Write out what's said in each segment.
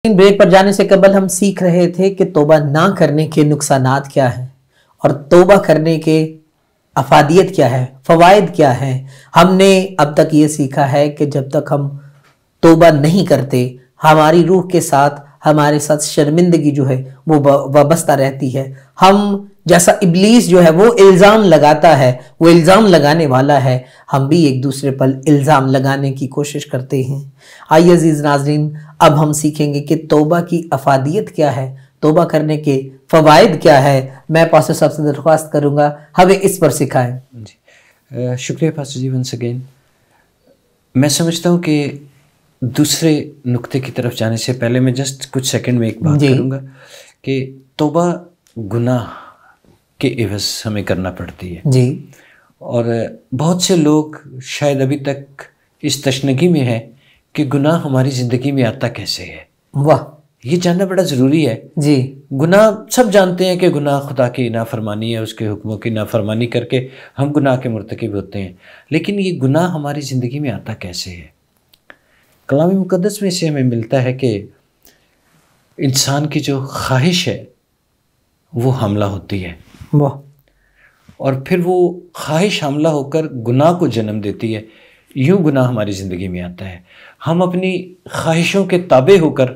Break پر جانے سے قبل ہم سیکھ رہے تھے کہ توبہ نہ کرنے کے نقصانات کیا ہیں اور توبہ کرنے کے افادیت کیا ہے، فوائد کیا ہیں۔ ہم نے اب تک یہ سیکھا ہے کہ جب تک ہم توبہ نہیں کرتے ہماری روح کے ساتھ ہمارے ساتھ شرمندگی جو ہے وہ وابستہ رہتی ہے۔ ہم جیسا ابلیس جو ہے وہ الزام لگاتا ہے، وہ الزام لگانے والا ہے، ہم بھی ایک دوسرے پر الزام لگانے کی کوشش کرتے ہیں۔ آئیے عزیز ناظرین، اب ہم سیکھیں گے کہ توبہ کی افادیت کیا ہے، توبہ کرنے کے فوائد کیا ہے۔ میں پاسٹر صاحب سے درخواست کروں گا ہمیں اس پر سکھائیں۔ شکریہ پاسٹر جی ونس اگین۔ میں سمجھتا ہوں کہ دوسرے نقطے کی طرف جانے سے پہلے میں جسٹ کچھ سیکنڈ میں ایک بات کروں گا کہ توبہ گناہ کے عوض ہمیں کرنا پڑتی ہے جی، اور بہت سے لوگ شاید ابھی تک اس تشنگی میں ہے کہ گناہ ہماری زندگی میں آتا کیسے ہے۔ واہ، یہ جاننا بڑا ضروری ہے۔ جی، گناہ سب جانتے ہیں کہ گناہ خدا کی نافرمانی ہے، اس کے حکموں کی نافرمانی کر کے ہم گناہ کے مرتکب ہوتے ہیں، لیکن یہ گناہ ہماری زندگی میں آتا کیسے ہے؟ کلام مقدس میں سے ہمیں ملتا ہے کہ انسان کی جو خواہش ہے وہ حاملہ ہوتی ہے، واہ، اور پھر وہ خواہش حاملہ ہو کر گناہ کو جنم دیتی ہے۔ یوں گناہ ہماری زندگی میں آتا ہے، ہم اپنی خواہشوں کے تابع ہو کر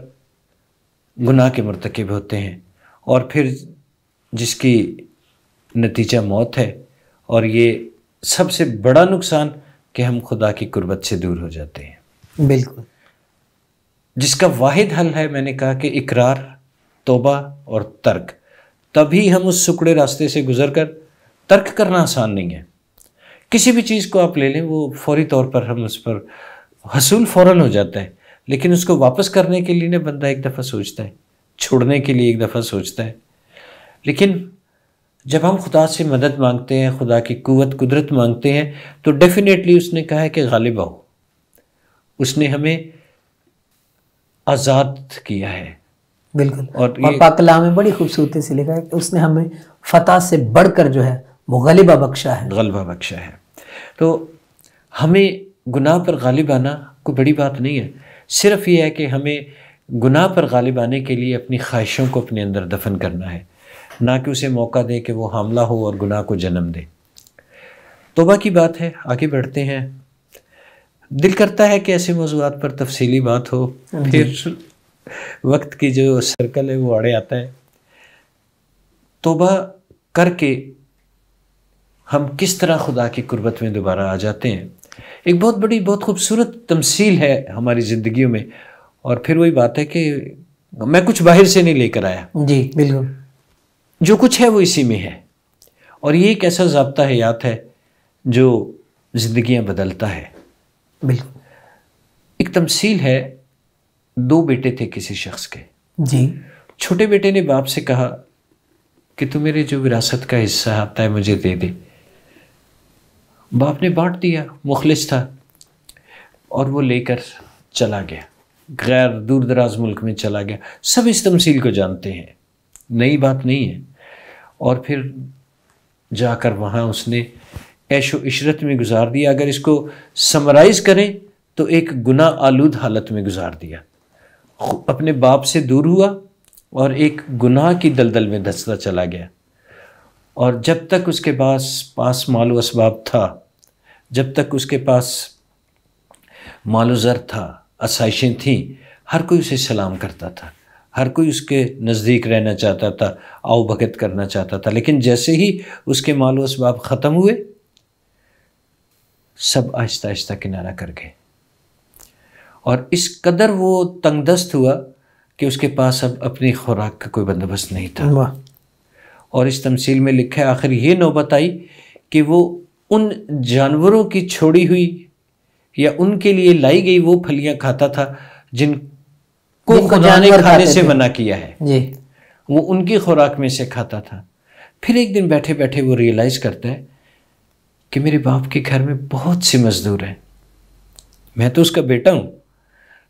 گناہ کے مرتکب ہوتے ہیں، اور پھر جس کی نتیجہ موت ہے، اور یہ سب سے بڑا نقصان کہ ہم خدا کی قربت سے دور ہو جاتے ہیں۔ بالکل، جس کا واحد حل ہے، میں نے کہا کہ اقرار، توبہ اور ترک۔ تبھی ہم اس سکڑے راستے سے گزر کر، ترک کرنا آسان نہیں ہے۔ کسی بھی چیز کو آپ لے لیں، وہ فوری طور پر ہم اس پر حصول فوراً ہو جاتا ہے، لیکن اس کو واپس کرنے کے لیے بندہ ایک دفعہ سوچتا ہے، چھوڑنے کے لیے ایک دفعہ سوچتا ہے۔ لیکن جب ہم خدا سے مدد مانگتے ہیں، خدا کی قوت قدرت مانگتے ہیں، تو ڈیفینیٹلی اس نے کہا ہے کہ غالب آؤ۔ اس نے ہمیں آزاد کیا ہے۔ بالکل، اور پاک کلام میں بڑی خوبصورتی سے لکھا ہے کہ اس نے ہمیں فتح سے بڑھ کر جو ہے وہ غلبہ بخشا ہے۔ غلبہ بخشا ہے۔ تو ہمیں گناہ پر غالب آنا کوئی بڑی بات نہیں ہے، صرف یہ ہے کہ ہمیں گناہ پر غالب آنے کے لیے اپنی خواہشوں کو اپنے اندر دفن کرنا ہے، نہ کہ اسے موقع دے کہ وہ حاملہ ہو اور گناہ کو جنم دے۔ توبہ کی بات ہے، آگے بڑھتے ہیں۔ دل کرتا ہے کہ ایسے موضوعات پر تفصیلی بات ہو، پھر وقت کی جو سرکل ہے وہ آڑے آتا ہے۔ توبہ کر کے ہم کس طرح خدا کی قربت میں دوبارہ آ جاتے ہیں، ایک بہت بڑی بہت خوبصورت تمثیل ہے ہماری زندگیوں میں، اور پھر وہی بات ہے کہ میں کچھ باہر سے نہیں لے کر آیا، جی بالکل، جو کچھ ہے وہ اسی میں ہے، اور یہ ایک ایسا ضابطہ حیات ہے جو زندگیاں بدلتا ہے۔ بالکل، ایک تمثیل ہے، دو بیٹے تھے کسی شخص کے۔ جی، چھوٹے بیٹے نے باپ سے کہا کہ تو میرے جو وراثت کا حصہ آتا ہے مجھے دے دے۔ باپ نے بانٹ دیا، مخلص تھا، اور وہ لے کر چلا گیا، غیر دور دراز ملک میں چلا گیا۔ سب اس تمثیل کو جانتے ہیں، نئی بات نہیں ہے۔ اور پھر جا کر وہاں اس نے عیش و عشرت میں گزار دیا۔ اگر اس کو سمرائز کریں تو ایک گناہ آلود حالت میں گزار دیا، اپنے باپ سے دور ہوا اور ایک گناہ کی دلدل میں دھستا چلا گیا۔ اور جب تک اس کے پاس مال و اسباب تھا، جب تک اس کے پاس مال و زر تھا، آسائشیں تھیں، ہر کوئی اسے سلام کرتا تھا، ہر کوئی اس کے نزدیک رہنا چاہتا تھا، آؤ بھگت کرنا چاہتا تھا۔ لیکن جیسے ہی اس کے مال و اسباب ختم ہوئے، سب آہستہ آہستہ کنارہ کر گئے، اور اس قدر وہ تنگ دست ہوا کہ اس کے پاس اب اپنی خوراک کا کوئی بندوبست نہیں تھا۔ اور اس تمثیل میں لکھا ہے، آخر یہ نوبت آئی کہ وہ ان جانوروں کی چھوڑی ہوئی یا ان کے لیے لائی گئی وہ پھلیاں کھاتا تھا جن کو خدا نے کھانے سے منع کیا ہے، وہ ان کی خوراک میں سے کھاتا تھا۔ پھر ایک دن بیٹھے بیٹھے وہ ریئلائز کرتا ہے کہ میرے باپ کے گھر میں بہت سے مزدور ہیں، میں تو اس کا بیٹا ہوں،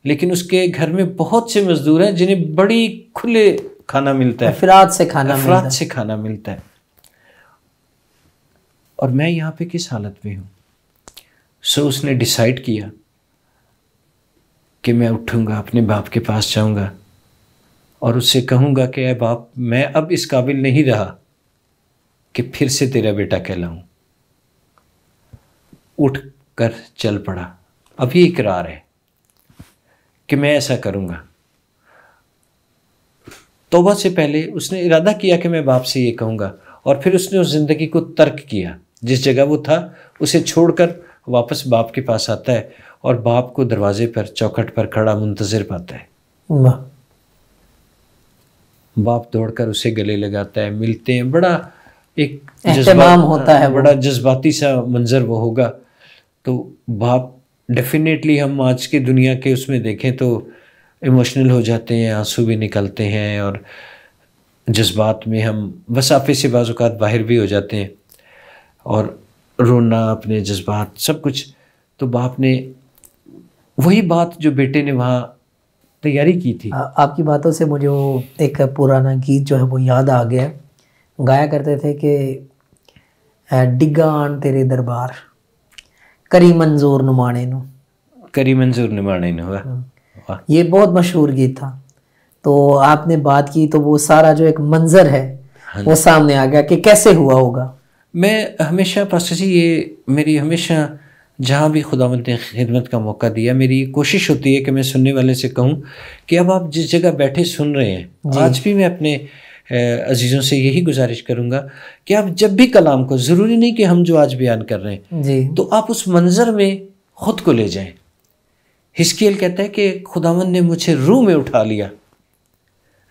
لیکن اس کے گھر میں بہت سے مزدور ہیں جنہیں بڑی کھلے کھانا ملتا ہے، افراد سے کھانا ملتا ہے، اور میں یہاں پہ کس حالت میں ہوں۔ سو اس نے ڈیسائیڈ کیا کہ میں اٹھوں گا، اپنے باپ کے پاس جاؤں گا، اور اس سے کہوں گا کہ اے باپ میں اب اس قابل نہیں رہا کہ پھر سے تیرا بیٹا کہلاؤں. اٹھ کر چل پڑا. اب یہ اقرار ہے کہ میں ایسا کروں گا. توبہ سے پہلے اس نے ارادہ کیا کہ میں باپ سے یہ کہوں گا، اور پھر اس نے اس زندگی کو ترک کیا. جس جگہ وہ تھا اسے چھوڑ کر واپس باپ کے پاس آتا ہے اور باپ کو دروازے پر چوکھٹ پر کھڑا منتظر پاتا ہے. واہ، باپ دوڑ کر اسے گلے لگاتا ہے، ملتے ہیں. بڑا ایک اہتمام ہوتا ہے، بڑا جذباتی سا منظر وہ ہوگا. تو باپ ڈیفینیٹلی ہم آج کی دنیا کے اس میں دیکھیں تو ایموشنل ہو جاتے ہیں، آنسو بھی نکلتے ہیں، اور جذبات میں ہم وسافے سے بعض اوقات باہر بھی ہو جاتے ہیں، اور رونا، اپنے جذبات سب کچھ. تو باپ نے وہی بات جو بیٹے نے وہاں تیاری کی تھی. آپ کی باتوں سے مجھے وہ ایک پرانا گیت جو ہے وہ یاد آ گیا. گایا کرتے تھے کہ ڈگا آن تیرے دربار کری منظور نمانے نو. کری منظور نمانے نو. واہ، یہ بہت مشہور گیت تھا. تو آپ نے بات کی تو وہ سارا جو ایک منظر ہے وہ سامنے آ گیا کہ کیسے ہوا ہوگا. میں ہمیشہ پاسٹر جی، یہ میری ہمیشہ جہاں بھی خداوند نے خدمت کا موقع دیا، میری کوشش ہوتی ہے کہ میں سننے والے سے کہوں کہ اب آپ جس جگہ بیٹھے سن رہے ہیں، آج بھی میں اپنے عزیزوں سے یہی گزارش کروں گا کہ آپ جب بھی کلام کو، ضروری نہیں کہ ہم جو آج بیان کر رہے ہیں جی، تو آپ اس منظر میں خود کو لے جائیں. حزقیل کہتا ہے کہ خداوند نے مجھے روح میں اٹھا لیا.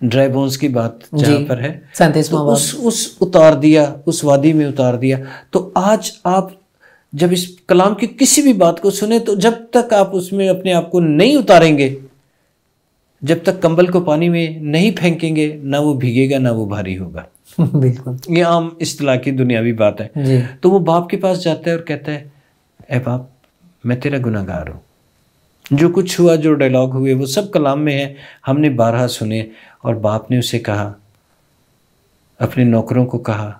ڈرائی بونز کی بات جہاں پر ہے، 37واں باب. اس اتار دیا، اس وادی میں اتار دیا. تو آج آپ جب اس کلام کی کسی بھی بات کو سنیں تو جب تک آپ اس میں اپنے آپ کو نہیں اتاریں گے، جب تک کمبل کو پانی میں نہیں پھینکیں گے، نہ وہ بھیگے گا نہ وہ بھاری ہوگا. بالکل، یہ عام اصطلاح کی دنیاوی بات ہے. جی. تو وہ باپ کے پاس جاتا ہے اور کہتا ہے اے باپ میں تیرا گناہ گار ہوں. جو کچھ ہوا، جو ڈائلاگ ہوئے، وہ سب کلام میں ہے، ہم نے بارہا سنے. اور باپ نے اسے کہا، اپنے نوکروں کو کہا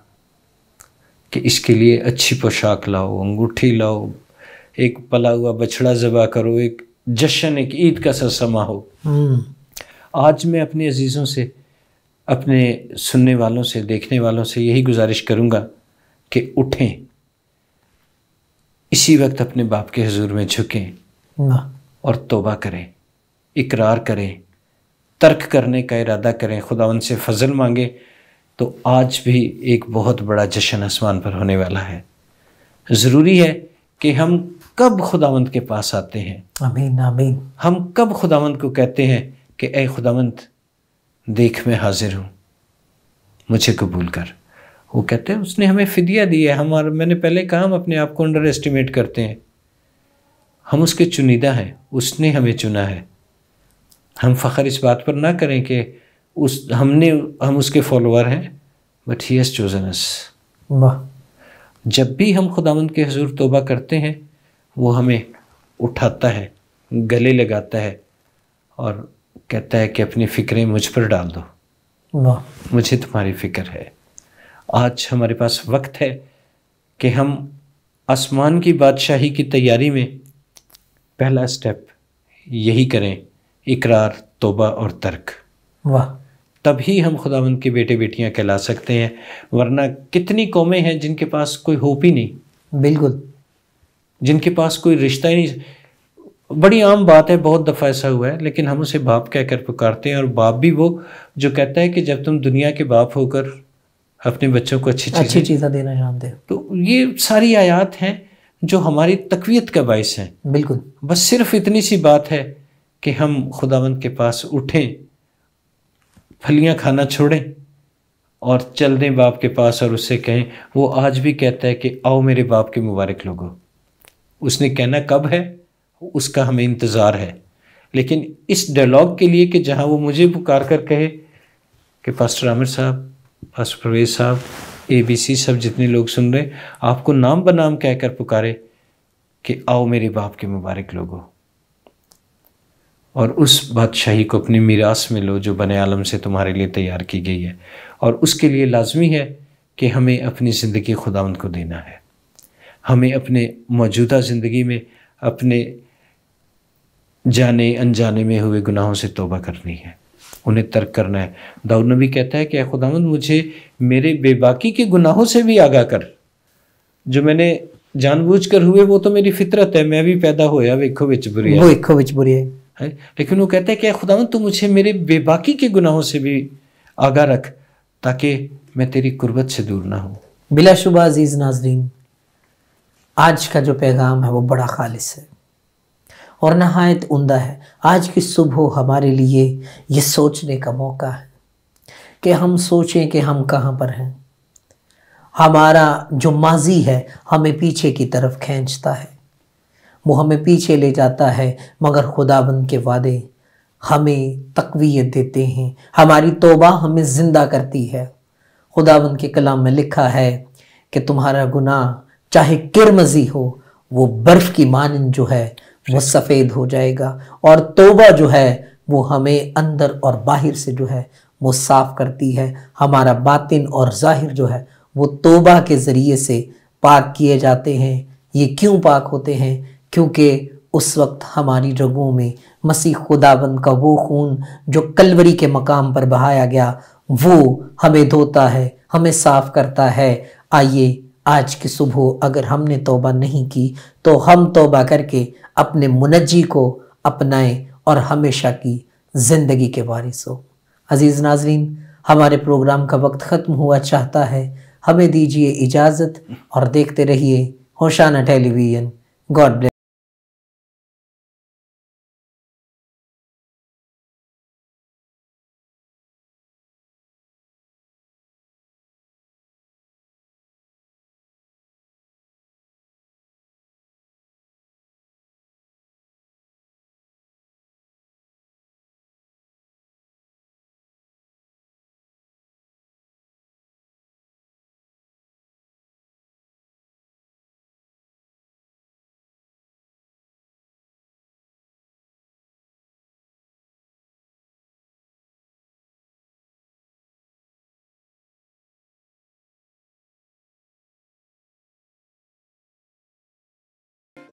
کہ اس کے لیے اچھی پوشاک لاؤ، انگوٹھی لاؤ، ایک پلا ہوا بچڑا ذبح کرو، ایک جشن، ایک عید کا سا سما ہو. آج میں اپنے عزیزوں سے، اپنے سننے والوں سے، دیکھنے والوں سے یہی گزارش کروں گا کہ اٹھیں، اسی وقت اپنے باپ کے حضور میں جھکیں اور توبہ کریں، اقرار کریں، ترک کرنے کا ارادہ کریں، خداوند سے فضل مانگیں. تو آج بھی ایک بہت بڑا جشن آسمان پر ہونے والا ہے. ضروری ہے کہ ہم کب خداوند کے پاس آتے ہیں، آمین آمین. ہم کب خداوند کو کہتے ہیں کہ اے خداوند دیکھ میں حاضر ہوں، مجھے قبول کر. وہ کہتے ہیں اس نے ہمیں فدیہ دیا ہے. میں نے پہلے کہا، ہم اپنے آپ کو انڈر ایسٹیمیٹ کرتے ہیں. ہم اس کے چنیدہ ہیں، اس نے ہمیں چنا ہے. ہم فخر اس بات پر نہ کریں کہ ہم اس کے فالوور ہیں، بٹ ہی ہیز چوزن اس. جب بھی ہم خداوند کے حضور توبہ کرتے ہیں، وہ ہمیں اٹھاتا ہے، گلے لگاتا ہے اور کہتا ہے کہ اپنی فکریں مجھ پر ڈال دو، مجھے تمہاری فکر ہے. آج ہمارے پاس وقت ہے کہ ہم آسمان کی بادشاہی کی تیاری میں پہلا سٹیپ یہی کریں، اقرار، توبہ اور ترک. تب ہی ہم خداوند کے بیٹے بیٹیاں کہلا سکتے ہیں. ورنہ کتنی قومیں ہیں جن کے پاس کوئی ہوپ ہی نہیں، بالکل، جن کے پاس کوئی رشتہ ہی نہیں. بڑی عام بات ہے، بہت دفعہ ایسا ہوا ہے، لیکن ہم اسے باپ کہہ کر پکارتے ہیں. اور باپ بھی وہ جو کہتا ہے کہ جب تم دنیا کے باپ ہو کر اپنے بچوں کو اچھی چیزیں دینا جانتے ہو. تو یہ ساری آیات ہیں جو ہماری تقویت کا باعث ہیں. بالکل، بس صرف اتنی سی بات ہے کہ ہم خداوند کے پاس اٹھیں، پھلیاں کھانا چھوڑیں اور چل دیں باپ کے پاس اور اس سے کہیں. وہ آج بھی کہتا ہے کہ آؤ میرے باپ کے مبارک لوگوں. اس نے کہنا کب ہے، اس کا ہمیں انتظار ہے. لیکن اس ڈائلاگ کے لیے کہ جہاں وہ مجھے پکار کر کہے کہ پاسٹر عامر صاحب، پاسٹر پرویز صاحب، ABC سب جتنے لوگ سن رہے، آپ کو نام بنام کہہ کر پکارے کہ آؤ میرے باپ کے مبارک لوگوں، اور اس بادشاہی کو اپنی میراث میں لو جو بنے عالم سے تمہارے لیے تیار کی گئی ہے. اور اس کے لیے لازمی ہے کہ ہمیں اپنی زندگی خداوند کو دینا ہے. ہمیں اپنے موجودہ زندگی میں اپنے جانے انجانے میں ہوئے گناہوں سے توبہ کرنی ہے. انہیں ترک کرنا ہے۔ داؤد نبی کہتا ہے کہ اے خداوند مجھے میرے بے باکی کے گناہوں سے بھی آگاہ کر، جو میں نے جان بوجھ کر ہوئے وہ تو میری فطرت ہے، میں بھی پیدا ہویا ویکھو وچ بری وہ ایکھو وچ بری ہے، لیکن وہ کہتا ہے کہ اے خداوند تو مجھے میرے بے باکی کے گناہوں سے بھی آگاہ رکھ تاکہ میں تیری قربت سے دور نہ ہوں۔ بلا شبہ عزیز ناظرین، آج کا جو پیغام ہے وہ بڑا خالص ہے اور نہایت عمدہ ہے۔ آج کی صبح ہمارے لیے یہ سوچنے کا موقع ہے کہ ہم سوچیں کہ ہم کہاں پر ہیں۔ ہمارا جو ماضی ہے ہمیں پیچھے کی طرف کھینچتا ہے، وہ ہمیں پیچھے لے جاتا ہے، مگر خداوند کے وعدے ہمیں تقویت دیتے ہیں، ہماری توبہ ہمیں زندہ کرتی ہے۔ خداوند کے کلام میں لکھا ہے کہ تمہارا گناہ چاہے کرمزی ہو وہ برف کی مانند جو ہے وہ سفید ہو جائے گا، اور توبہ جو ہے وہ ہمیں اندر اور باہر سے جو ہے وہ صاف کرتی ہے۔ ہمارا باطن اور ظاہر جو ہے وہ توبہ کے ذریعے سے پاک کیے جاتے ہیں۔ یہ کیوں پاک ہوتے ہیں؟ کیونکہ اس وقت ہماری رگوں میں مسیح خداوند کا وہ خون جو کلوری کے مقام پر بہایا گیا وہ ہمیں دھوتا ہے، ہمیں صاف کرتا ہے۔ آئیے آج کی صبح اگر ہم نے توبہ نہیں کی تو ہم توبہ کر کے اپنے منجی کو اپنائیں اور ہمیشہ کی زندگی کے وارث ہو۔ عزیز ناظرین، ہمارے پروگرام کا وقت ختم ہوا چاہتا ہے، ہمیں دیجیے اجازت اور دیکھتے رہیے ہوشانہ ٹیلی ویژن۔ God bless.